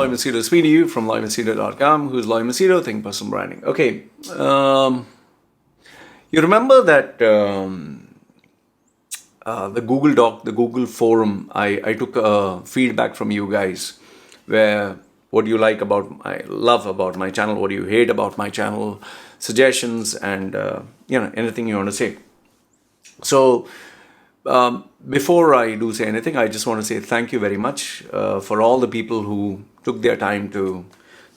Loy Machedo speaking to you from loymachedo.com. Who's Loy Machedo? Think personal branding. Okay. You remember that the Google Doc, the Google forum, I took feedback from you guys where what do you love about my channel, what do you hate about my channel, suggestions, and anything you want to say. So before I do say anything, I just want to say thank you very much for all the people who took their time to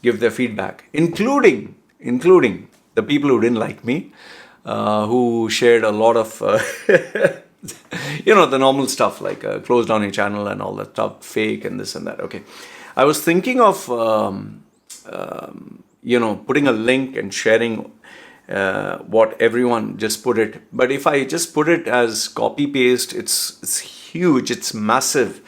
give their feedback, including the people who didn't like me, who shared a lot of the normal stuff like close down your channel and all that stuff, fake and this and that. Okay, I was thinking of putting a link and sharing what everyone just put it, but if I just put it as copy paste, it's huge, it's massive.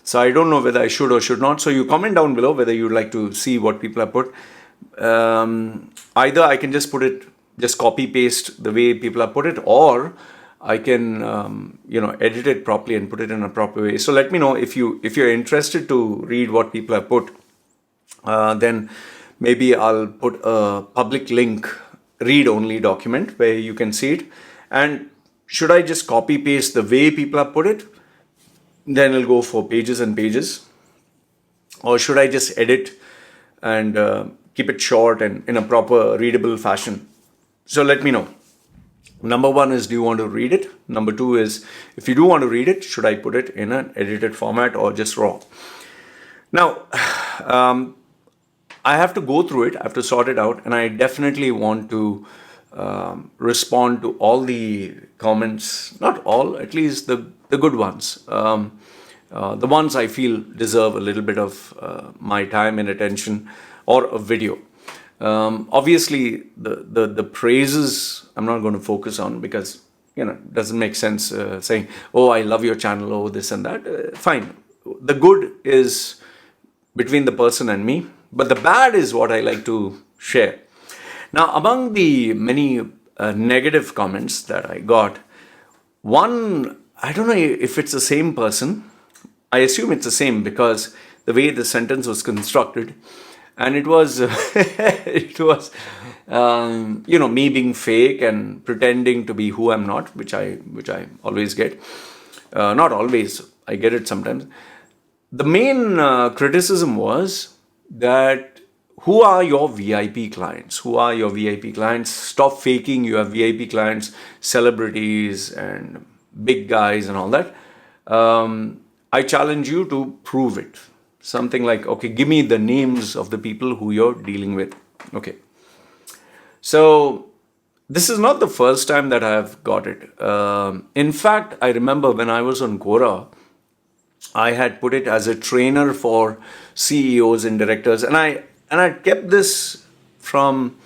So I don't know whether I should or should not. So you comment down below whether you'd like to see what people have put. Either I can just put it, just copy paste the way people have put it, or I can edit it properly and put it in a proper way. So let me know if you're interested to read what people have put. Then maybe I'll put a public link, read-only document where you can see it. And should I just copy paste the way people have put it? Then it'll go for pages and pages. Or should I just edit and keep it short and in a proper readable fashion? So let me know. Number one is, do you want to read it? Number two is, if you do want to read it, should I put it in an edited format or just raw? Now, I have to go through it, I have to sort it out, and I definitely want to respond to all the comments, not all, at least the good ones. The ones I feel deserve a little bit of my time and attention, or a video. Obviously, the praises I'm not going to focus on because it doesn't make sense saying, oh, I love your channel, oh, this and that. Fine. The good is between the person and me, but the bad is what I like to share. Now, among the many negative comments that I got, one, I don't know if it's the same person. I assume it's the same because the way the sentence was constructed, and it was me being fake and pretending to be who I'm not, which I always get. Not always, I get it sometimes. The main criticism was that who are your VIP clients? Who are your VIP clients? Stop faking you have VIP clients, celebrities and big guys and all that. I challenge you to prove it. Something like, okay, give me the names of the people who you're dealing with. Okay. So this is not the first time that I have got it. In fact, I remember when I was on Quora, I had put it as a trainer for CEOs and directors. And I kept this from,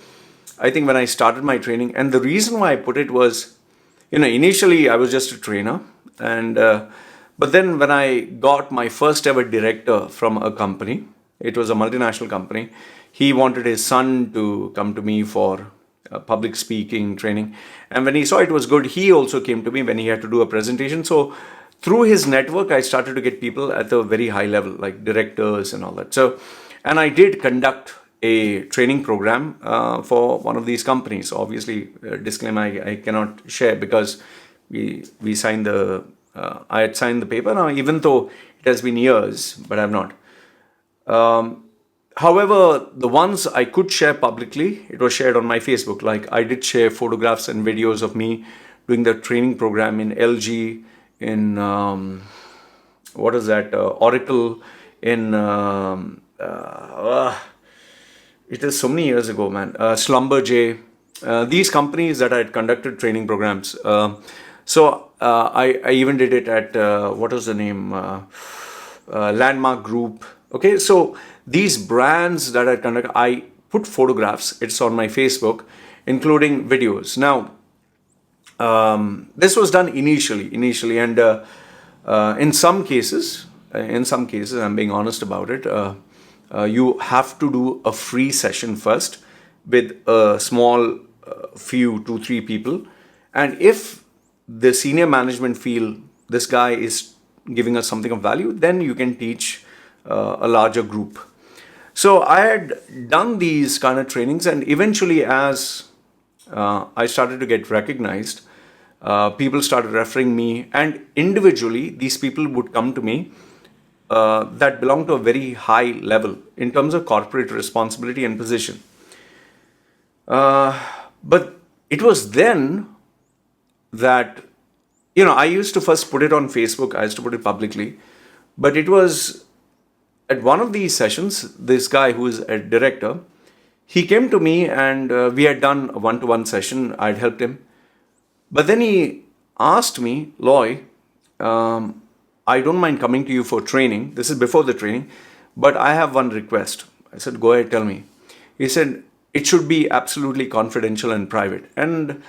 I think, when I started my training. And the reason why I put it was, initially I was just a trainer. But then when I got my first ever director from a company, it was a multinational company, he wanted his son to come to me for public speaking training. And when he saw it was good, he also came to me when he had to do a presentation. So through his network, I started to get people at a very high level, like directors and all that. So, and I did conduct a training program for one of these companies. Obviously, disclaimer, I cannot share because we signed I had signed the paper now, even though it has been years, but I have not. However, the ones I could share publicly, it was shared on my Facebook. Like I did share photographs and videos of me doing the training program in LG, in Oracle, in it is so many years ago, man. Slumberjay, these companies that I had conducted training programs. So I even did it at what was the name? Landmark Group. Okay, so these brands that I conduct, I put photographs. It's on my Facebook, including videos. Now, this was done initially, and in some cases, I'm being honest about it. You have to do a free session first with a small few, 2-3 people, and if the senior management feel this guy is giving us something of value, then you can teach a larger group. So I had done these kind of trainings, and eventually, as I started to get recognized, people started referring me, and individually these people would come to me that belong to a very high level in terms of corporate responsibility and position. But it was then that, I used to first put it on Facebook, I used to put it publicly, but it was at one of these sessions, this guy who is a director, he came to me, and we had done a one-to-one session. I'd helped him. But then he asked me, Loy, I don't mind coming to you for training. This is before the training, but I have one request. I said, go ahead, tell me. He said, it should be absolutely confidential and private. And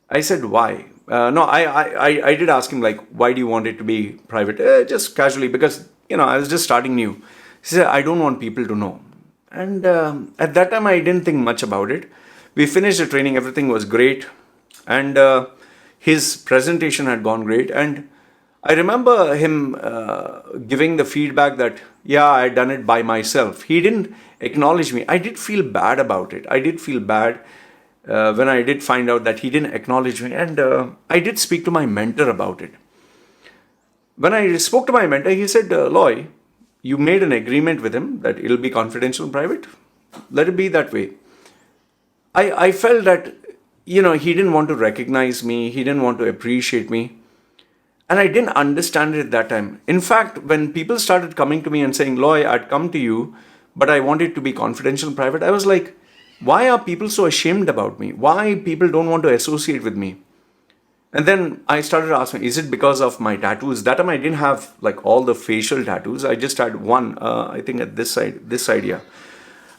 I said, why? No, I did ask him, like, why do you want it to be private? Just casually, because, I was just starting new. He said, I don't want people to know. And at that time, I didn't think much about it. We finished the training, everything was great. And his presentation had gone great. And I remember him giving the feedback that, yeah, I had done it by myself. He didn't acknowledge me. I did feel bad about it. I did feel bad when I did find out that he didn't acknowledge me. And I did speak to my mentor about it. When I spoke to my mentor, he said, Loy, you made an agreement with him that it'll be confidential and private. Let it be that way. I felt that, he didn't want to recognize me. He didn't want to appreciate me. And I didn't understand it at that time. In fact, when people started coming to me and saying, Loy, I'd come to you, but I want it to be confidential and private, I was like, why are people so ashamed about me? Why people don't want to associate with me? And then I started asking, is it because of my tattoos? That time I didn't have like all the facial tattoos. I just had one, I think at this side, yeah.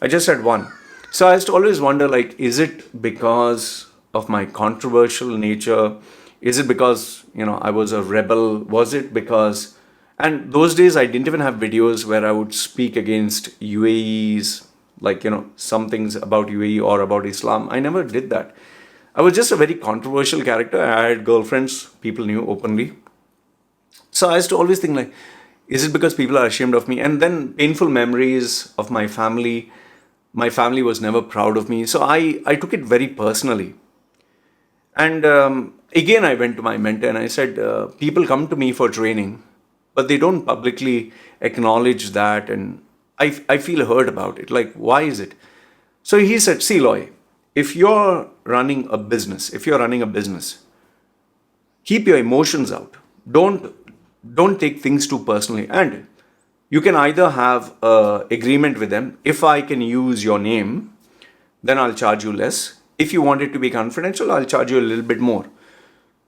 I just had one. So I used to always wonder, like, is it because of my controversial nature? Is it because, I was a rebel? Was it because... And those days I didn't even have videos where I would speak against UAEs, like, some things about UAE or about Islam. I never did that. I was just a very controversial character. I had girlfriends, people knew openly. So I used to always think, like, is it because people are ashamed of me? And then painful memories of my family. My family was never proud of me. So I took it very personally. And again, I went to my mentor and I said, people come to me for training, but they don't publicly acknowledge that. And I feel hurt about it. Like, why is it? So he said, see, Loy, if you're running a business, keep your emotions out. Don't take things too personally. And you can either have an agreement with them. If I can use your name, then I'll charge you less. If you want it to be confidential, I'll charge you a little bit more.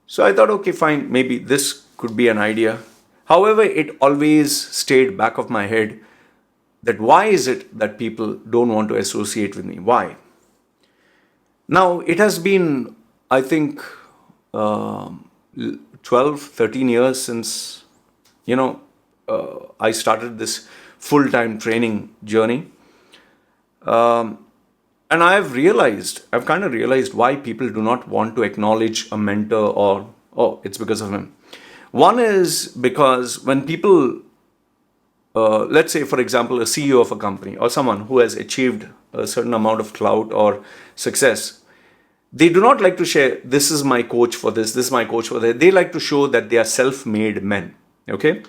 So I thought, okay, fine, maybe this could be an idea. However, it always stayed back of my head that why is it that people don't want to associate with me? Why? Now, it has been, I think, 12, 13 years since, I started this full-time training journey. And I've kind of realized why people do not want to acknowledge a mentor or, oh, it's because of him. One is because when people, let's say, for example, a CEO of a company or someone who has achieved a certain amount of clout or success, they do not like to share, this is my coach for this is my coach for that. They like to show that they are self-made men. Okay?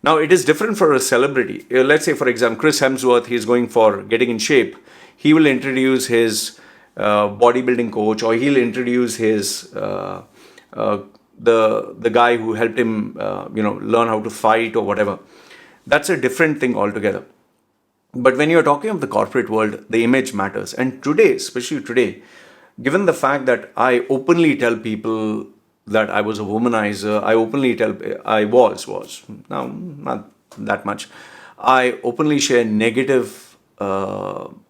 Now, it is different for a celebrity. Let's say, for example, Chris Hemsworth, he's going for getting in shape. He will introduce his bodybuilding coach, or he'll introduce his the guy who helped him, learn how to fight or whatever. That's a different thing altogether. But when you're talking of the corporate world, the image matters. And today, especially today, given the fact that I openly tell people that I was a womanizer, I was, now not that much. I openly share negative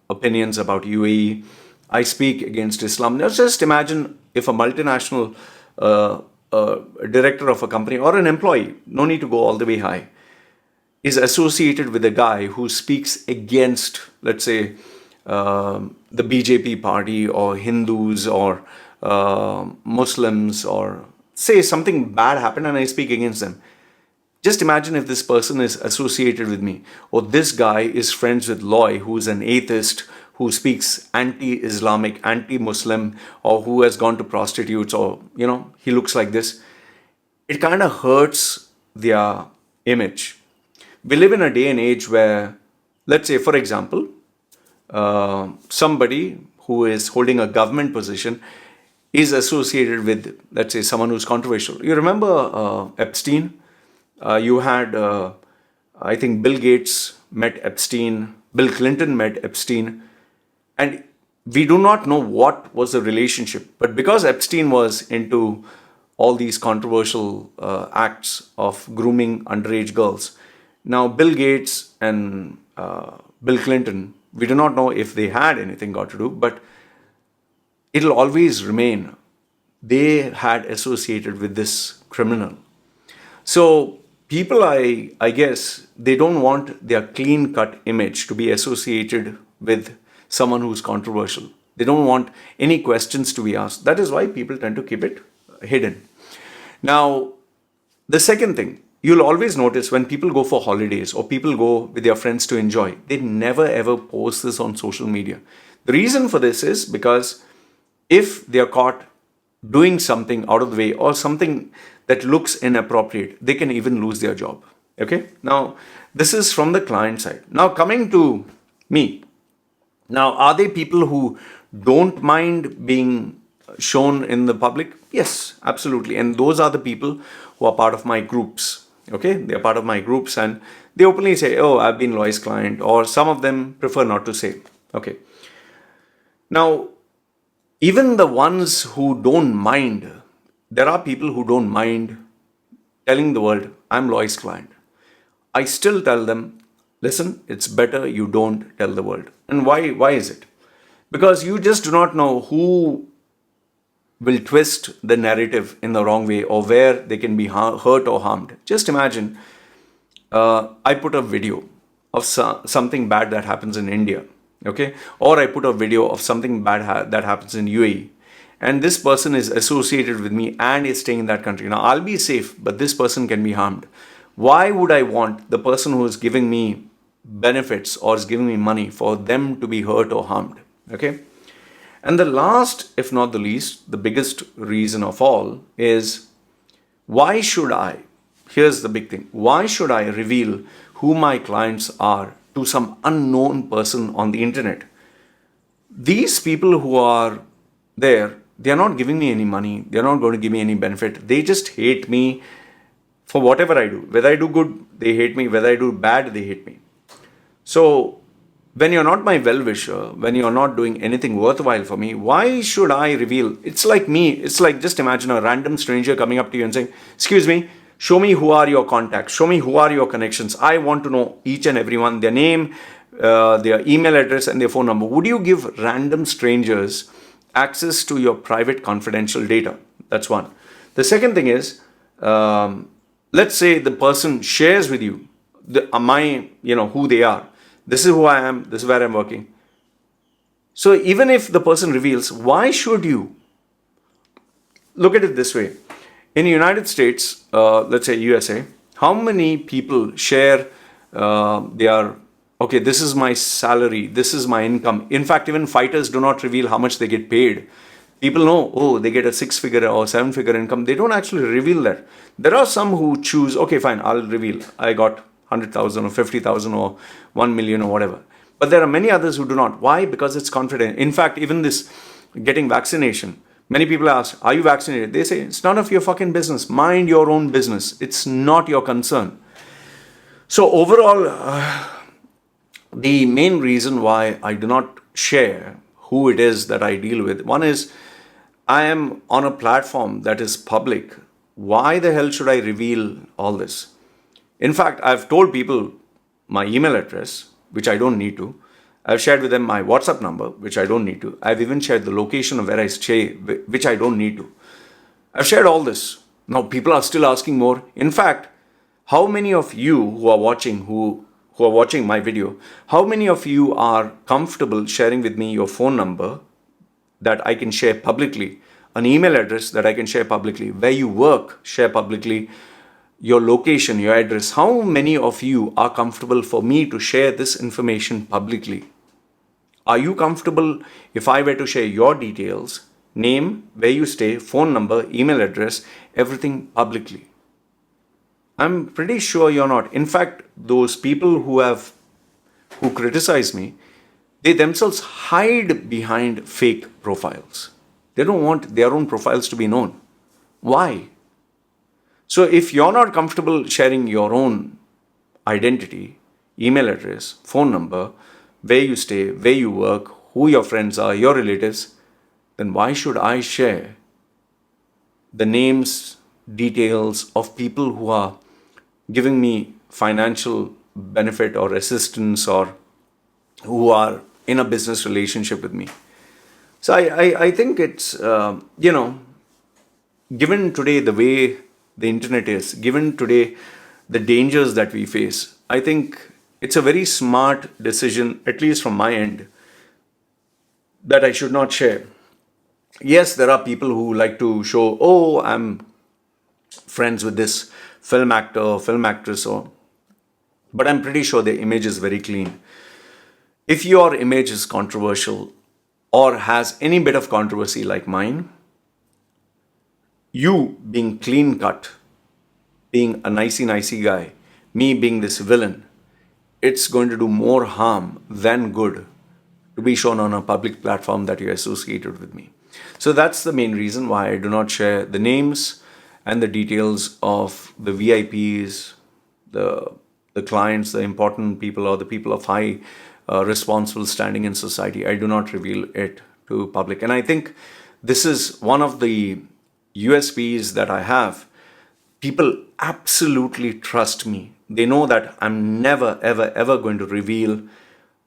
opinions about UAE. I speak against Islam. Now just imagine if a multinational director of a company or an employee, no need to go all the way high, is associated with a guy who speaks against, let's say, the BJP party or Hindus or Muslims, or say something bad happened and I speak against them. Just imagine if this person is associated with me, or this guy is friends with Loy, who's an atheist, who speaks anti-Islamic, anti-Muslim, or who has gone to prostitutes, or, he looks like this. It kind of hurts their image. We live in a day and age where, let's say, for example, somebody who is holding a government position is associated with, let's say, someone who's controversial. You remember Epstein? You had, I think, Bill Gates met Epstein, Bill Clinton met Epstein, and we do not know what was the relationship. But because Epstein was into all these controversial acts of grooming underage girls, now Bill Gates and Bill Clinton, we do not know if they had anything got to do, but it'll always remain they had associated with this criminal. So people, I guess, they don't want their clean-cut image to be associated with someone who's controversial. They don't want any questions to be asked. That is why people tend to keep it hidden. Now, the second thing, you'll always notice when people go for holidays or people go with their friends to enjoy, they never ever post this on social media. The reason for this is because if they are caught doing something out of the way or something that looks inappropriate, they can even lose their job. Okay? Now, this is from the client side. Now, coming to me. Now, are there people who don't mind being shown in the public? Yes, absolutely. And those are the people who are part of my groups. Okay? They are part of my groups and they openly say, oh, I've been Loy's client, or some of them prefer not to say. Okay. Now, even the ones who don't mind, there are people who don't mind telling the world, I'm Loy's client. I still tell them, listen, it's better you don't tell the world. And why is it? Because you just do not know who will twist the narrative in the wrong way or where they can be hurt or harmed. Just imagine, I put a video of something bad that happens in India. Okay, or I put a video of something bad that happens in UAE, and this person is associated with me and is staying in that country. Now, I'll be safe, but this person can be harmed. Why would I want the person who is giving me benefits or is giving me money for them to be hurt or harmed? Okay, and the last, if not the least, the biggest reason of all is, why should I, here's the big thing, why should I reveal who my clients are to some unknown person on the internet? These people who are there, they are not giving me any money. They are not going to give me any benefit. They just hate me for whatever I do. Whether I do good, they hate me. Whether I do bad, they hate me. So when you're not my well-wisher, when you're not doing anything worthwhile for me, why should I reveal? It's like me. It's like, just imagine a random stranger coming up to you and saying, excuse me, show me who are your contacts. Show me who are your connections. I want to know each and everyone, their name, their email address and their phone number. Would you give random strangers access to your private confidential data? That's one. The second thing is, let's say the person shares with you who they are. This is who I am. This is where I'm working. So even if the person reveals, why should you? Look at it this way. In the United States, let's say USA, how many people share okay, this is my salary, this is my income. In fact, even fighters do not reveal how much they get paid. People know, oh, they get a 6-figure or 7-figure income. They don't actually reveal that. There are some who choose, okay, fine, I'll reveal. I got 100,000 or 50,000 or 1 million or whatever. But there are many others who do not. Why? Because it's confidential. In fact, even this getting vaccination, many people ask, are you vaccinated? They say, it's none of your fucking business. Mind your own business. It's not your concern. So overall, the main reason why I do not share who it is that I deal with, one is, I am on a platform that is public. Why the hell should I reveal all this? In fact, I've told people my email address, which I don't need to. I've shared with them my WhatsApp number, which I don't need to. I've even shared the location of where I stay, which I don't need to. I've shared all this. Now people are still asking more. In fact, how many of you who are watching my video, how many of you are comfortable sharing with me your phone number that I can share publicly, an email address that I can share publicly, where you work, share publicly, your location, your address. How many of you are comfortable for me to share this information publicly? Are you comfortable if I were to share your details, name, where you stay, phone number, email address, everything publicly? I'm pretty sure you're not. In fact, those people who criticize me, they themselves hide behind fake profiles. They don't want their own profiles to be known. Why? So if you're not comfortable sharing your own identity, email address, phone number, where you stay, where you work, who your friends are, your relatives, then why should I share the names, details of people who are giving me financial benefit or assistance, or who are in a business relationship with me? So I think it's, given today the way the internet is, given today the dangers that we face, I think it's a very smart decision, at least from my end, that I should not share. Yes, there are people who like to show, oh, I'm friends with this film actor or film actress, but I'm pretty sure their image is very clean. If your image is controversial or has any bit of controversy like mine, you being clean cut, being a nicey guy, me being this villain, it's going to do more harm than good to be shown on a public platform that you're associated with me. So that's the main reason why I do not share the names and the details of the VIPs, the clients, the important people, or the people of high responsible standing in society. I do not reveal it to public. And I think this is one of the USPs that I have. People absolutely trust me. They know that I'm never, ever going to reveal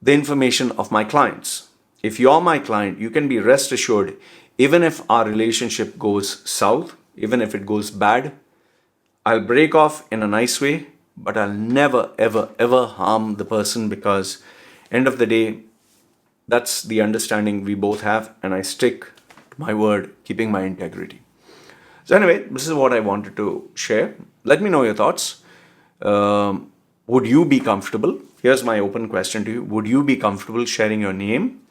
the information of my clients. If you're my client, you can be rest assured, even if our relationship goes south, even if it goes bad, I'll break off in a nice way, but I'll never, ever harm the person, because end of the day, that's the understanding we both have, and I stick to my word, keeping my integrity. So anyway, this is what I wanted to share. Let me know your thoughts. Would you be comfortable? Here's my open question to you. Would you be comfortable sharing your name,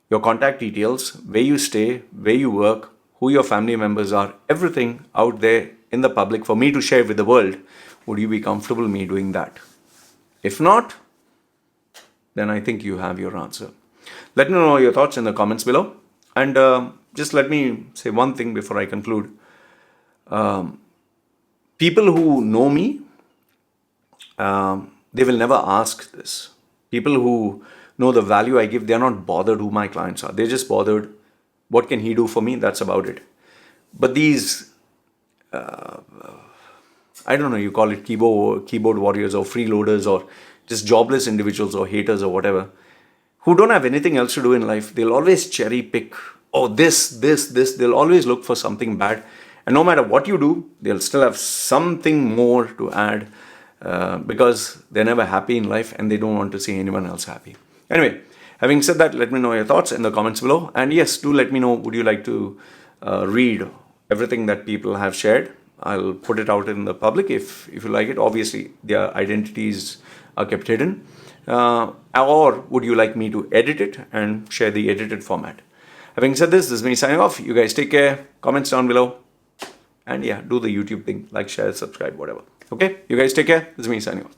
your contact details, where you stay, where you work, who your family members are, everything out there in the public for me to share with the world? Would you be comfortable me doing that? If not, then I think you have your answer. Let me know your thoughts in the comments below. And just let me say one thing before I conclude. People who know me, they will never ask this. People who know the value I give, they're not bothered who my clients are. They're just bothered, what can he do for me? That's about it. But these, I don't know, you call it keyboard warriors or freeloaders or just jobless individuals or haters or whatever, who don't have anything else to do in life. They'll always cherry pick, oh, this. They'll always look for something bad. And no matter what you do, they'll still have something more to add, because they're never happy in life and they don't want to see anyone else happy. Anyway, having said that, let me know your thoughts in the comments below. And yes, do let me know, would you like to read everything that people have shared? I'll put it out in the public if you like it. Obviously, their identities are kept hidden. Or would you like me to edit it and share the edited format? Having said this is me signing off. You guys take care. Comments down below. And yeah, do the YouTube thing. Like, share, subscribe, whatever. Okay? You guys take care. This is me signing off.